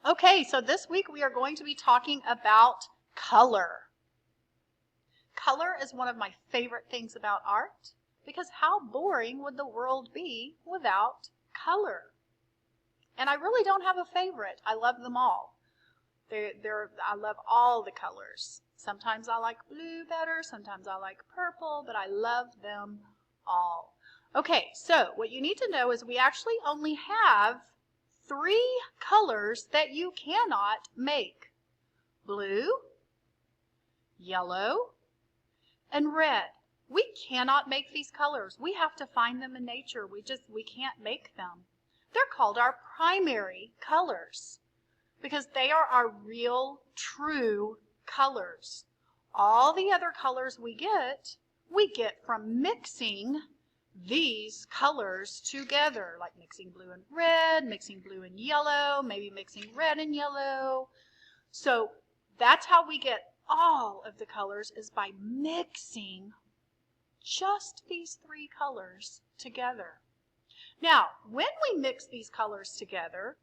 Okay, so this week we are going to be talking about color. Color is one of my favorite things about art because how boring would the world be without color? And I really don't have a favorite. I love them all. I love all the colors. Sometimes I like blue better, sometimes I like purple, but I love them all. Okay, so what you need to know is we actually only have 3 colors that you cannot make: blue, yellow, and red. We cannot make these colors. We have to find them in nature. We can't make them. They're called our primary colors because they are our real, true colors. All the other colors we get from mixing these colors together, like mixing blue and red, mixing blue and yellow, maybe mixing red and yellow. So that's how we get all of the colors, is by mixing just these 3 colors together. Now, when we mix these colors together,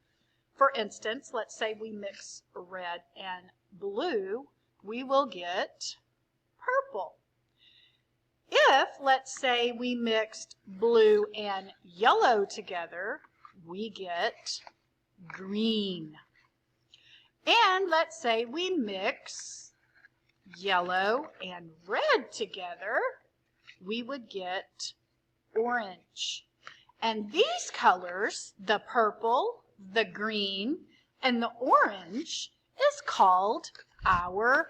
for instance, let's say we mix red and blue, we will get purple. If, let's say, we mixed blue and yellow together, we get green. And let's say we mix yellow and red together, we would get orange. And these colors, the purple, the green, and the orange, is called our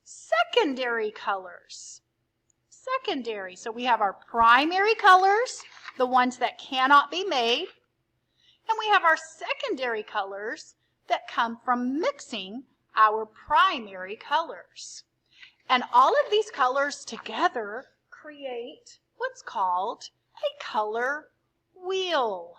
secondary colors. Secondary. So we have our primary colors, the ones that cannot be made, and we have our secondary colors that come from mixing our primary colors. And all of these colors together create what's called a color wheel.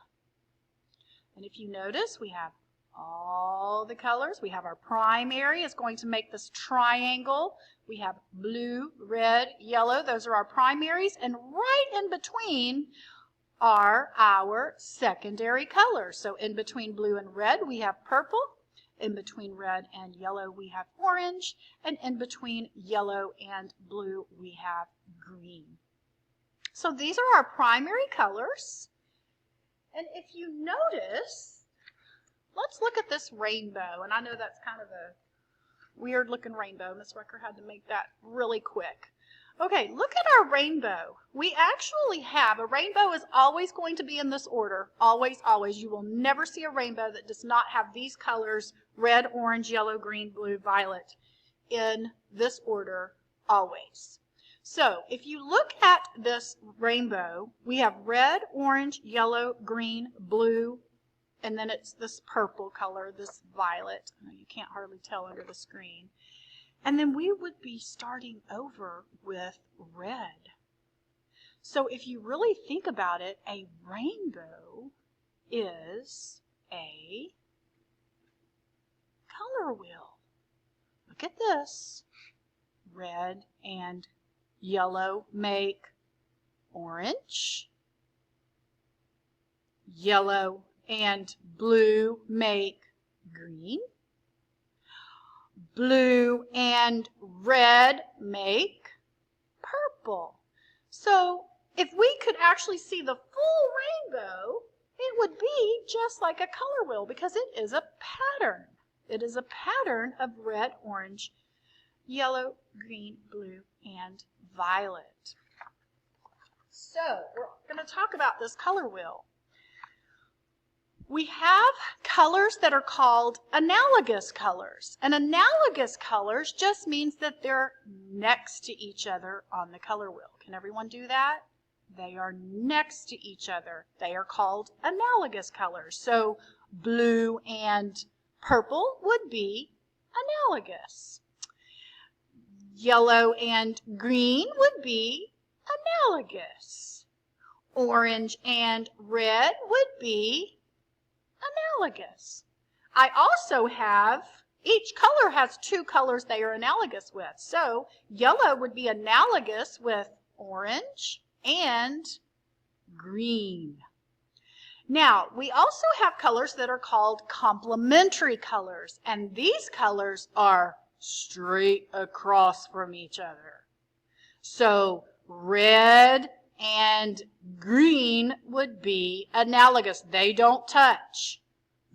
And if you notice, we have all the colors. We have our primary is going to make this triangle. We have blue, red, yellow. Those are our primaries. And right in between are our secondary colors. So in between blue and red, we have purple. In between red and yellow, we have orange. And in between yellow and blue, we have green. So these are our primary colors. And if you notice, let's look at this rainbow. And I know that's kind of a weird looking rainbow. Miss Rucker had to make that really quick. Okay, look at our rainbow. We actually have, a rainbow is always going to be in this order. Always, always. You will never see a rainbow that does not have these colors: red, orange, yellow, green, blue, violet, in this order always. So if you look at this rainbow, we have red, orange, yellow, green, blue, and then it's this purple color, this violet. You can't hardly tell under the screen. And then we would be starting over with red. So if you really think about it, a rainbow is a color wheel. Look at this. Red and yellow make orange. Yellow and blue make green. Blue and red make purple. So if we could actually see the full rainbow, it would be just like a color wheel because it is a pattern. It is a pattern of red, orange, yellow, green, blue, and violet. So we're going to talk about this color wheel. We have colors that are called analogous colors. And analogous colors just means that they're next to each other on the color wheel. Can everyone do that? They are next to each other. They are called analogous colors. So blue and purple would be analogous. Yellow and green would be analogous. Orange and red would be analogous. I also have, each color has 2 colors they are analogous with. So yellow would be analogous with orange and green. Now, we also have colors that are called complementary colors, and these colors are straight across from each other. So red and green would be analogous. They don't touch.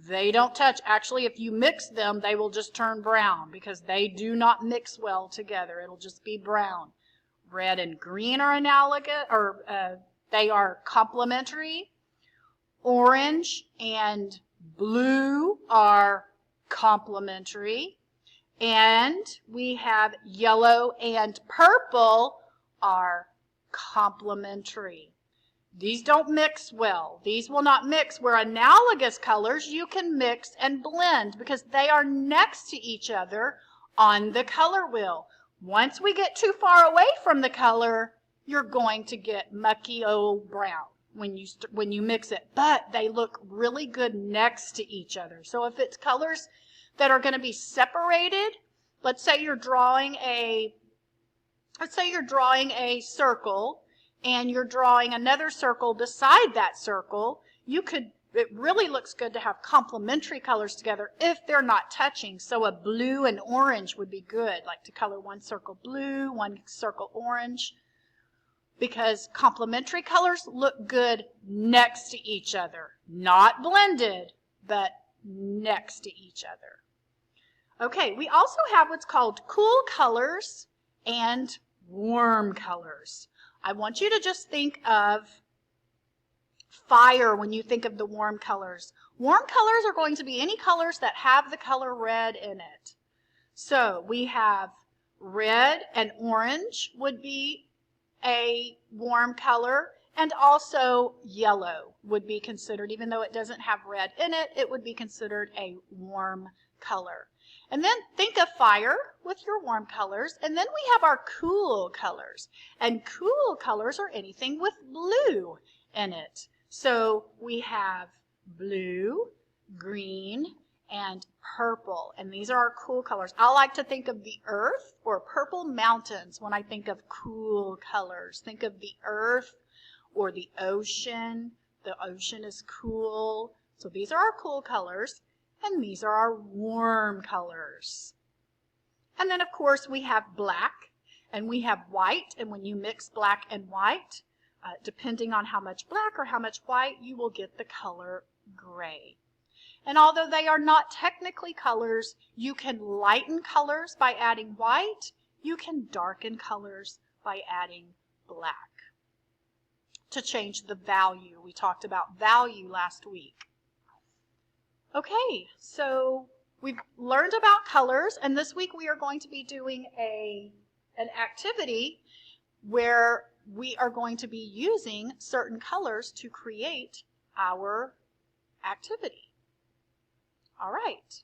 They don't touch. Actually, if you mix them, they will just turn brown because they do not mix well together. It'll just be brown. Red and green are analogous, or they are complementary. Orange and blue are complementary. And we have yellow and purple are complementary. These don't mix well. These will not mix. Where analogous colors, you can mix and blend because they are next to each other on the color wheel. Once we get too far away from the color, you're going to get mucky old brown when you mix it. But they look really good next to each other. So if it's colors that are going to be separated, let's say you're drawing a circle and you're drawing another circle beside that circle, it really looks good to have complementary colors together if they're not touching. So a blue and orange would be good, like to color one circle blue, one circle orange, because complementary colors look good next to each other, not blended, but next to each other. Okay, we also have what's called cool colors and warm colors. I want you to just think of fire when you think of the warm colors. Warm colors are going to be any colors that have the color red in it. So we have red and orange would be a warm color, and also yellow would be considered, even though it doesn't have red in it, it would be considered a warm color. And then think of fire with your warm colors, and then we have our cool colors. And cool colors are anything with blue in it. So we have blue, green, and purple. And these are our cool colors. I like to think of the earth or purple mountains when I think of cool colors. Think of the earth or the ocean. The ocean is cool. So these are our cool colors. And these are our warm colors. And then, of course, we have black and we have white. And when you mix black and white, depending on how much black or how much white, you will get the color gray. And although they are not technically colors, you can lighten colors by adding white. You can darken colors by adding black to change the value. We talked about value last week. Okay, so we've learned about colors, and this week we are going to be doing an activity where we are going to be using certain colors to create our activity. All right.